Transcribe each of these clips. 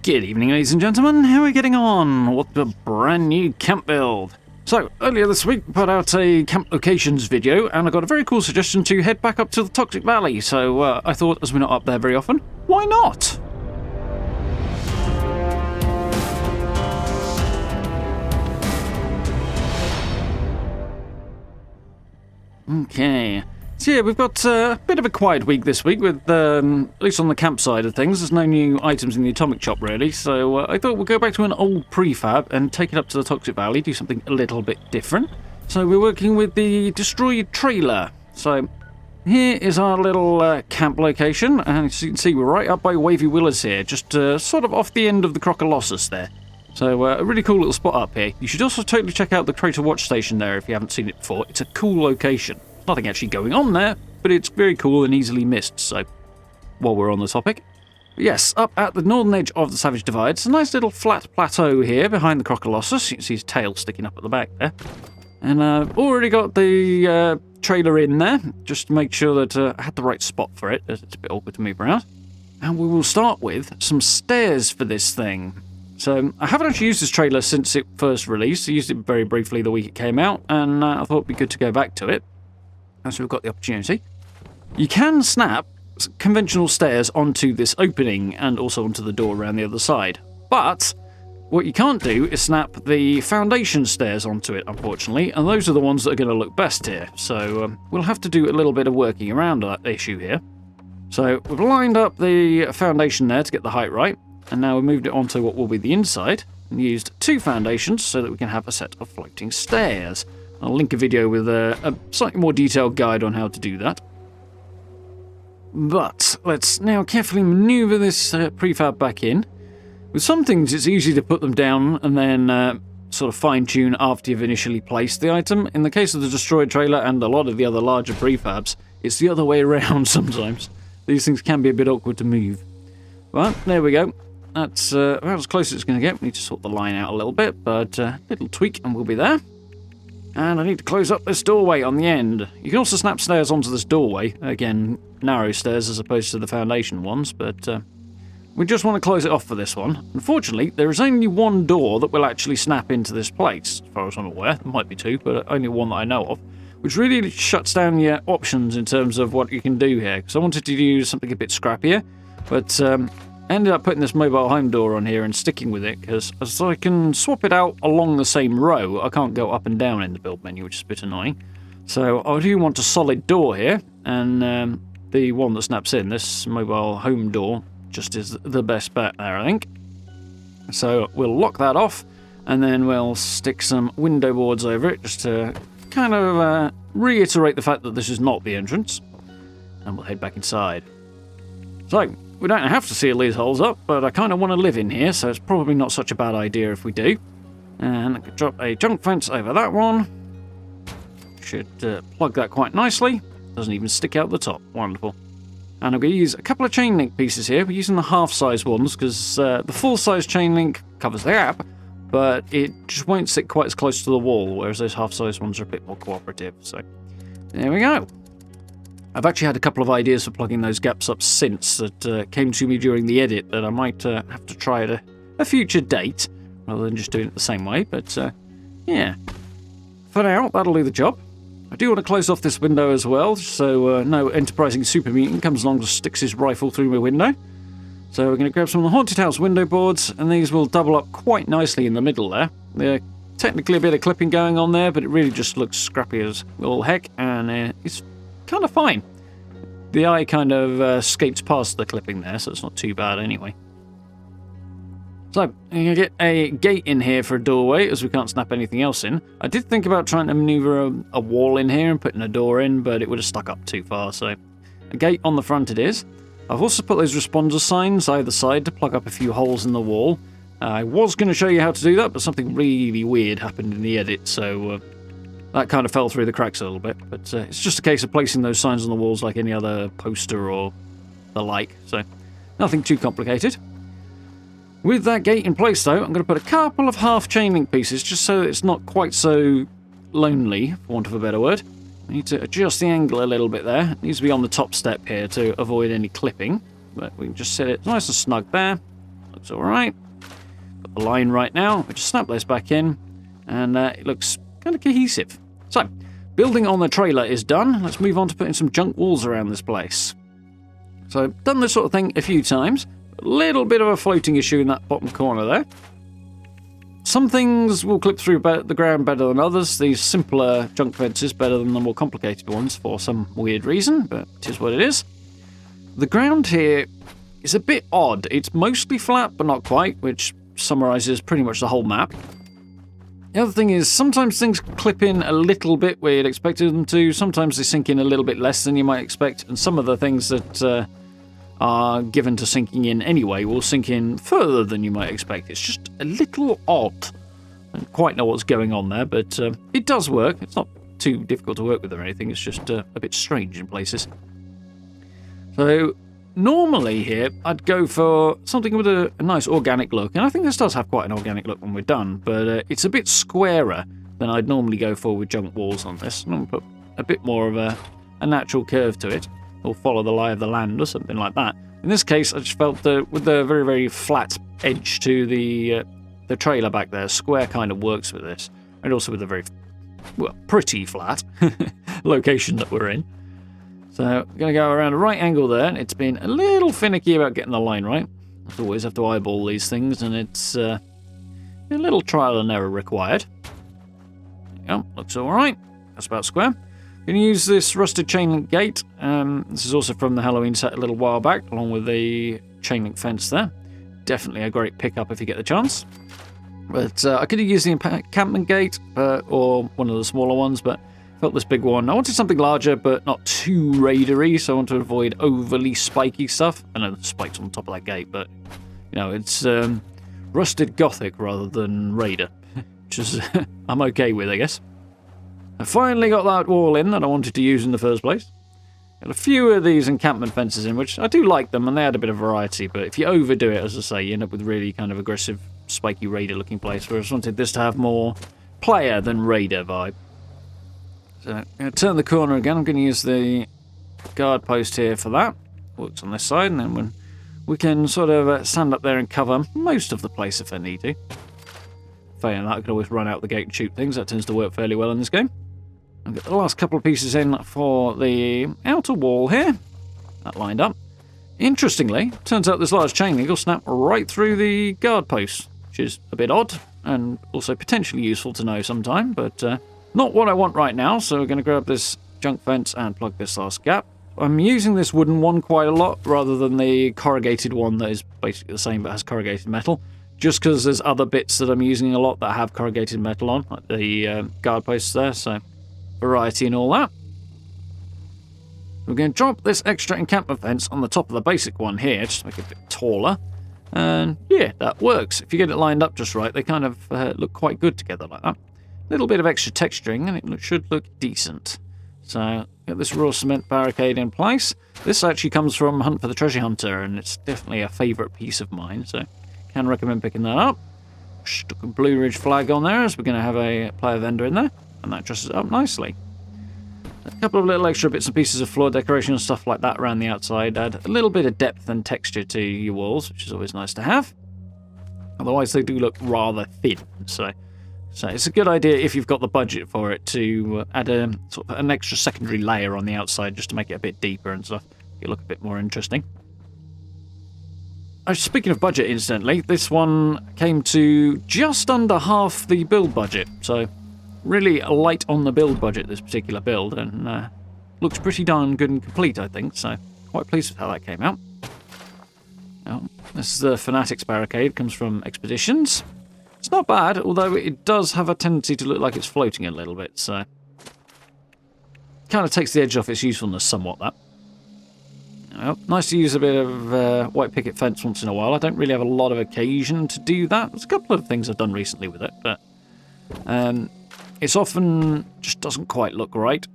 Good evening, ladies and gentlemen. How are we getting on? What a brand new camp build. So, earlier this week, we put out a camp locations video, and I got a very cool suggestion to head back up to the Toxic Valley. So, I thought, as we're not up there very often, why not? Okay. So yeah, we've got a bit of a quiet week this week, with at least on the camp side of things. There's no new items in the atomic shop, really, so I thought we'd go back to an old prefab and take it up to the Toxic Valley, do something a little bit different. So we're working with the destroyed trailer. So here is our little camp location, and as you can see, we're right up by Wavy Willows here, just sort of off the end of the Croccolossus there. So a really cool little spot up here. You should also totally check out the Crater Watch Station there if you haven't seen it before. It's a cool location. Nothing actually going on there, but it's very cool and easily missed, so while we're on the topic. But yes, up at the northern edge of the Savage Divide, it's a nice little flat plateau here behind the Croccolossus. You can see his tail sticking up at the back there. And I've already got the trailer in there, just to make sure that I had the right spot for it, as it's a bit awkward to move around. And we will start with some stairs for this thing. So I haven't actually used this trailer since it first released. I used it very briefly the week it came out, and I thought it'd be good to go back to it. So we've got the opportunity. You can snap conventional stairs onto this opening and also onto the door around the other side. But what you can't do is snap the foundation stairs onto it, unfortunately, and those are the ones that are going to look best here. So we'll have to do a little bit of working around that issue here. So we've lined up the foundation there to get the height right, and now we've moved it onto what will be the inside and used two foundations so that we can have a set of floating stairs. I'll link a video with a slightly more detailed guide on how to do that. But let's now carefully maneuver this prefab back in. With some things, it's easy to put them down and then sort of fine-tune after you've initially placed the item. In the case of the destroyed trailer and a lot of the other larger prefabs, it's the other way around sometimes. These things can be a bit awkward to move. But there we go. That's about as close as it's going to get. We need to sort the line out a little bit, but a little tweak and we'll be there. And I need to close up this doorway on the end. You can also snap stairs onto this doorway. Again, narrow stairs as opposed to the foundation ones, but we just want to close it off for this one. Unfortunately, there is only one door that will actually snap into this place, as far as I'm aware. There might be two, but only one that I know of, which really shuts down your options in terms of what you can do here, because I wanted to use something a bit scrappier, but I ended up putting this mobile home door on here and sticking with it, because as I can swap it out along the same row, I can't go up and down in the build menu, which is a bit annoying. So I do want a solid door here, and the one that snaps in, this mobile home door, just is the best bet there, I think. So we'll lock that off, and then we'll stick some window boards over it, just to kind of reiterate the fact that this is not the entrance. And we'll head back inside. So we don't have to seal these holes up, but I kind of want to live in here, so it's probably not such a bad idea if we do. And I can drop a junk fence over that one. Should plug that quite nicely. Doesn't even stick out the top. Wonderful. And I'm going to use a couple of chain link pieces here. We're using the half-size ones, because the full-size chain link covers the gap, but it just won't sit quite as close to the wall, whereas those half-size ones are a bit more cooperative. So there we go. I've actually had a couple of ideas for plugging those gaps up since that came to me during the edit that I might have to try at a future date, rather than just doing it the same way, but yeah. For now, that'll do the job. I do want to close off this window as well, so no enterprising super mutant comes along and sticks his rifle through my window. So we're going to grab some of the Haunted House window boards, and these will double up quite nicely in the middle there. They're technically a bit of clipping going on there, but it really just looks scrappy as all heck, and it's kind of fine. The eye kind of skates past the clipping there, so it's not too bad anyway. So, I'm going to get a gate in here for a doorway, as we can't snap anything else in. I did think about trying to maneuver a wall in here and putting a door in, but it would have stuck up too far, so a gate on the front it is. I've also put those responder signs either side to plug up a few holes in the wall. I was going to show you how to do that, but something really weird happened in the edit, so that kind of fell through the cracks a little bit. But it's just a case of placing those signs on the walls like any other poster or the like, so nothing too complicated. With that gate in place, though, I'm going to put a couple of half chain link pieces just so that it's not quite so lonely, for want of a better word. I need to adjust the angle a little bit there. It needs to be on the top step here to avoid any clipping, but we can just set it nice and snug there. Looks alright. Got the line right now. We just snap this back in, and it looks kind of cohesive. So, building on the trailer is done. Let's move on to putting some junk walls around this place. So, I've done this sort of thing a few times. A little bit of a floating issue in that bottom corner there. Some things will clip through the ground better than others. These simpler junk fences better than the more complicated ones for some weird reason, but it is what it is. The ground here is a bit odd. It's mostly flat, but not quite, which summarises pretty much the whole map. The other thing is, sometimes things clip in a little bit where you'd expected them to. Sometimes they sink in a little bit less than you might expect, and some of the things that are given to sinking in anyway will sink in further than you might expect. It's just a little odd. I don't quite know what's going on there, but it does work. It's not too difficult to work with or anything. It's just a bit strange in places. So normally here I'd go for something with a nice organic look, and I think this does have quite an organic look when we're done, but it's a bit squarer than I'd normally go for with junk walls on this. I'm going to put a bit more of a natural curve to it, or follow the lie of the land or something like that. In this case, I just felt that with the very, very flat edge to the trailer back there, square kind of works with this, and also with a very, well, pretty flat location that we're in. So I'm going to go around a right angle there. It's been a little finicky about getting the line right. I always have to eyeball these things, and it's a little trial and error required. There you go, looks all right. That's about square. I'm going to use this rusted chain link gate. This is also from the Halloween set a little while back, along with the chain link fence there. Definitely a great pickup if you get the chance. But I could have used the encampment gate, or one of the smaller ones, but I felt this big one. I wanted something larger, but not too raidery, so I want to avoid overly spiky stuff. I know the spikes on top of that gate, but, you know, it's rusted gothic rather than raider, which is I'm okay with, I guess. I finally got that wall in that I wanted to use in the first place. Got a few of these encampment fences in, which I do like them, and they add a bit of variety, but if you overdo it, as I say, you end up with really kind of aggressive, spiky raider-looking place, whereas I wanted this to have more player than raider vibe. So I'm going to turn the corner again. I'm going to use the guard post here for that. Works on this side, and then when we can sort of stand up there and cover most of the place if I need to. Failing that, I can always run out the gate and shoot things. That tends to work fairly well in this game. I've got the last couple of pieces in for the outer wall here. That lined up. Interestingly, turns out this large chain link will snap right through the guard post, which is a bit odd, and also potentially useful to know sometime, but not what I want right now, so we're going to grab this junk fence and plug this last gap. I'm using this wooden one quite a lot, rather than the corrugated one that is basically the same but has corrugated metal, just because there's other bits that I'm using a lot that have corrugated metal on, like the guard posts there, so variety and all that. We're going to drop this extra encampment fence on the top of the basic one here, just to make it a bit taller. And yeah, that works. If you get it lined up just right, they kind of look quite good together like that. A little bit of extra texturing, and it should look decent. So, get this raw cement barricade in place. This actually comes from Hunt for the Treasure Hunter, and it's definitely a favourite piece of mine, so can recommend picking that up. Stuck a Blue Ridge flag on there, as we're going to have a player vendor in there, and that dresses it up nicely. A couple of little extra bits and pieces of floor decoration and stuff like that around the outside add a little bit of depth and texture to your walls, which is always nice to have. Otherwise, they do look rather thin, so it's a good idea if you've got the budget for it to add a sort of an extra secondary layer on the outside just to make it a bit deeper and stuff. It look a bit more interesting. Speaking of budget, incidentally, this one came to just under half the build budget, so really light on the build budget, this particular build, and looks pretty darn good and complete, I think, so quite pleased with how that came out. Now, this is the Fanatics barricade, comes from Expeditions. It's not bad, although it does have a tendency to look like it's floating a little bit, so kind of takes the edge off its usefulness somewhat, that. Well, nice to use a bit of white picket fence once in a while. I don't really have a lot of occasion to do that. There's a couple of things I've done recently with it, but it's often just doesn't quite look right.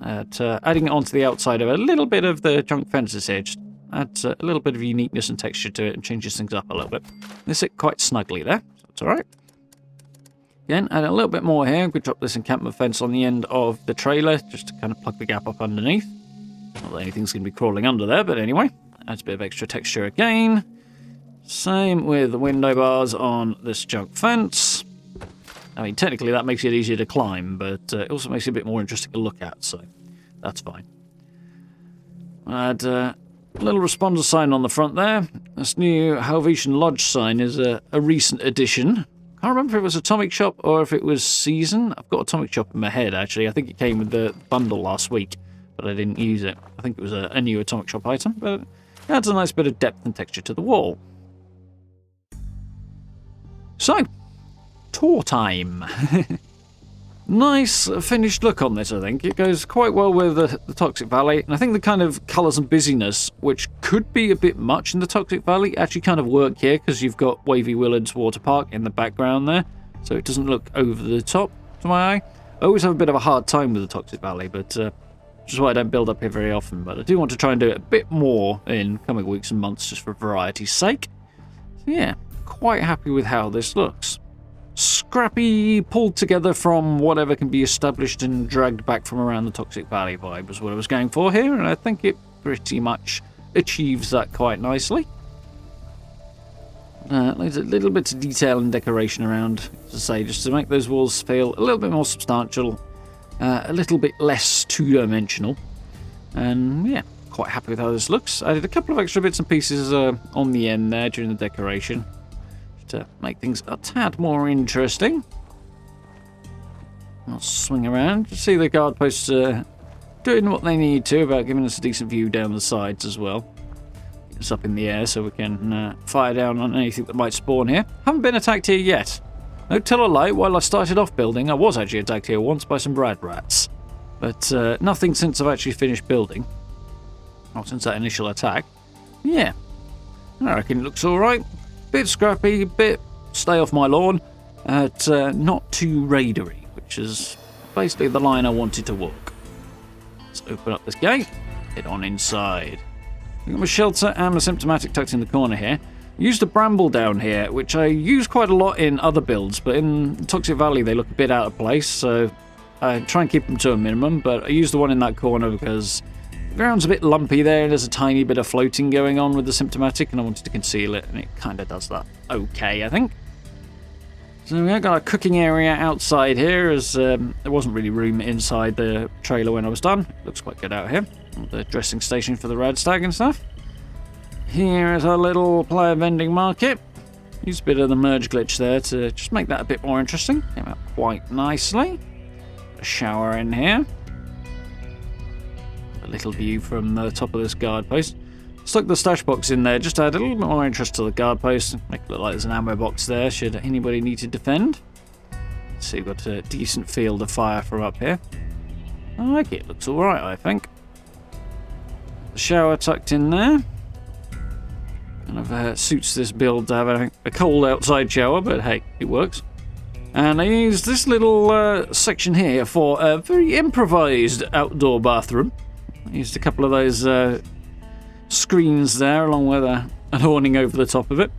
Adding it onto the outside of a little bit of the junk fences here just adds a little bit of uniqueness and texture to it and changes things up a little bit. They sit quite snugly there, so it's alright. Again, add a little bit more here. I'm going to drop this encampment fence on the end of the trailer just to kind of plug the gap up underneath. Not that anything's going to be crawling under there, but anyway, adds a bit of extra texture again. Same with the window bars on this junk fence. I mean, technically that makes it easier to climb, but it also makes it a bit more interesting to look at, so that's fine. I had a little responder sign on the front there. This new Helvetian Lodge sign is a recent addition. Can't remember if it was Atomic Shop or if it was Season. I've got Atomic Shop in my head, actually. I think it came with the bundle last week, but I didn't use it. I think it was a new Atomic Shop item, but it adds a nice bit of depth and texture to the wall. So, tour time. Nice finished look on this, I think. It goes quite well with the Toxic Valley, and I think the kind of colours and busyness, which could be a bit much in the Toxic Valley, actually kind of work here, because you've got Wavy Willards Water Park in the background there, so it doesn't look over the top to my eye. I always have a bit of a hard time with the Toxic Valley, but which is why I don't build up here very often, but I do want to try and do it a bit more in coming weeks and months, just for variety's sake. So yeah, quite happy with how this looks. Scrappy, pulled together from whatever can be established and dragged back from around the Toxic Valley vibe was what I was going for here, and I think it pretty much achieves that quite nicely. There's a little bit of detail and decoration around, as I say, just to make those walls feel a little bit more substantial, a little bit less two-dimensional, and yeah, quite happy with how this looks. I did a couple of extra bits and pieces on the end there during the decoration, to make things a tad more interesting. I'll swing around. You see the guard posts doing what they need to about giving us a decent view down the sides as well. It's up in the air so we can fire down on anything that might spawn here. Haven't been attacked here yet. No, tell a lie, while I started off building, I was actually attacked here once by some rad rats. But nothing since I've actually finished building. Or since that initial attack. Yeah, I reckon it looks alright. Bit scrappy, bit stay off my lawn, not too raidery, which is basically the line I wanted to walk. Let's open up this gate, head on inside. We've got my shelter and my symptomatic tucked in the corner here. I used a bramble down here, which I use quite a lot in other builds, but in Toxic Valley they look a bit out of place, so I try and keep them to a minimum, but I use the one in that corner because the ground's a bit lumpy there, and there's a tiny bit of floating going on with the symptomatic, and I wanted to conceal it, and it kind of does that okay, I think. So we've got a cooking area outside here, as there wasn't really room inside the trailer when I was done. Looks quite good out here. The dressing station for the Radstag and stuff. Here is our little player vending market. Used a bit of the merge glitch there to just make that a bit more interesting. Came out quite nicely. A shower in here. A little view from the top of this guard post. Stuck the stash box in there just to add a little bit more interest to the guard post. Make it look like there's an ammo box there should anybody need to defend. So you've got a decent field of fire from up here. I like it. Looks alright, I think. The shower tucked in there. Kind of suits this build to have a cold outside shower, but hey, it works. And I used this little section here for a very improvised outdoor bathroom. I used a couple of those screens there, along with an awning over the top of it.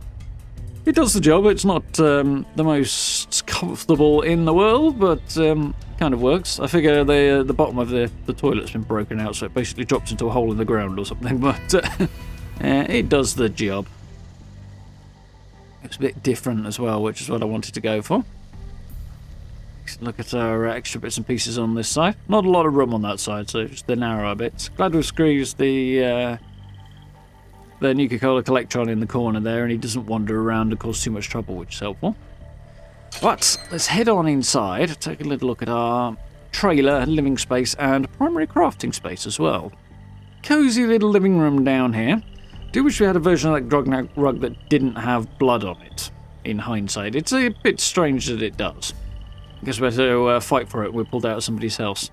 It does the job. It's not the most comfortable in the world, but kind of works. I figure the bottom of the toilet's been broken out, so it basically drops into a hole in the ground or something, but it does the job. It's a bit different as well, which is what I wanted to go for. Look at our extra bits and pieces on this side. Not a lot of room on that side, so just the narrower bits. Glad we've squeezed the Nuka-Cola Collectron in the corner there, and he doesn't wander around and cause too much trouble, which is helpful. But let's head on inside, take a little look at our trailer, living space, and primary crafting space as well. Cozy little living room down here. Do wish we had a version of that rug that didn't have blood on it, in hindsight. It's a bit strange that it does. I guess we had to fight for it. We pulled out of somebody's house.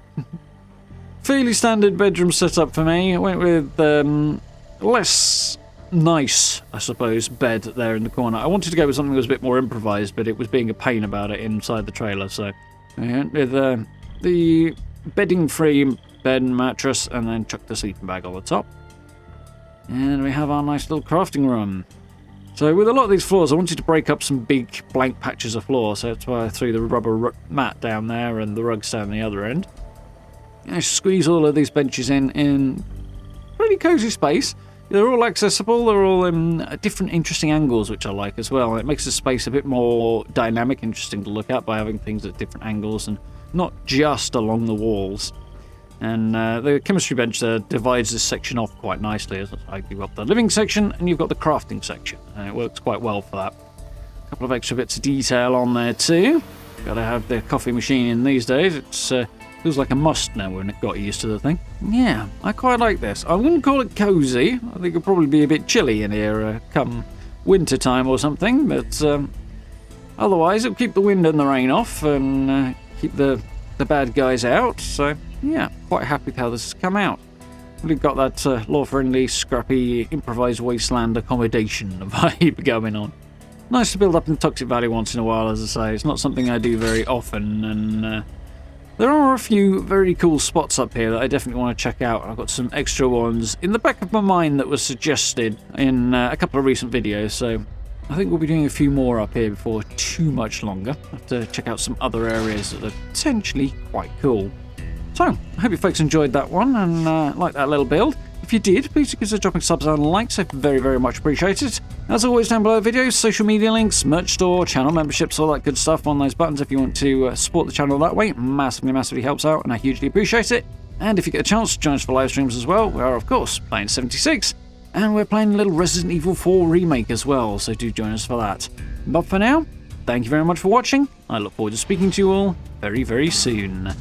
Fairly standard bedroom setup for me. I went with less nice, I suppose, bed there in the corner. I wanted to go with something that was a bit more improvised, but it was being a pain about it inside the trailer. So I went with the bedding-free bed and mattress, and then chucked the sleeping bag on the top. And we have our nice little crafting room. So with a lot of these floors, I wanted to break up some big blank patches of floor, so that's why I threw the rubber mat down there and the rugs down the other end. I squeeze all of these benches in pretty cozy space. They're all accessible, they're all in different interesting angles, which I like as well. It makes the space a bit more dynamic, interesting to look at by having things at different angles and not just along the walls. And the chemistry bench there divides this section off quite nicely. As you've got the living section and you've got the crafting section, and it works quite well for that. A couple of extra bits of detail on there too. Gotta have the coffee machine in these days. It's feels like a must now when it got used to the thing. Yeah, I quite like this. I wouldn't call it cozy. I think it'll probably be a bit chilly in here come winter time or something, but otherwise it'll keep the wind and the rain off and keep the bad guys out. So yeah, quite happy with how this has come out. We've got that law-friendly, scrappy, improvised wasteland accommodation vibe going on. Nice to build up in the Toxic Valley once in a while, as I say. It's not something I do very often, and there are a few very cool spots up here that I definitely want to check out. I've got some extra ones in the back of my mind that was suggested in a couple of recent videos, so I think we'll be doing a few more up here before too much longer. I have to check out some other areas that are potentially quite cool. So, I hope you folks enjoyed that one and liked that little build. If you did, please consider dropping subs and likes. I'd very, very much appreciate it. As always, down below videos, social media links, merch store, channel memberships, all that good stuff on those buttons if you want to support the channel that way. Massively, massively helps out, and I hugely appreciate it. And if you get a chance, join us for live streams as well. We are, of course, playing 76, and we're playing a little Resident Evil 4 remake as well, so do join us for that. But for now, thank you very much for watching. I look forward to speaking to you all very, very soon.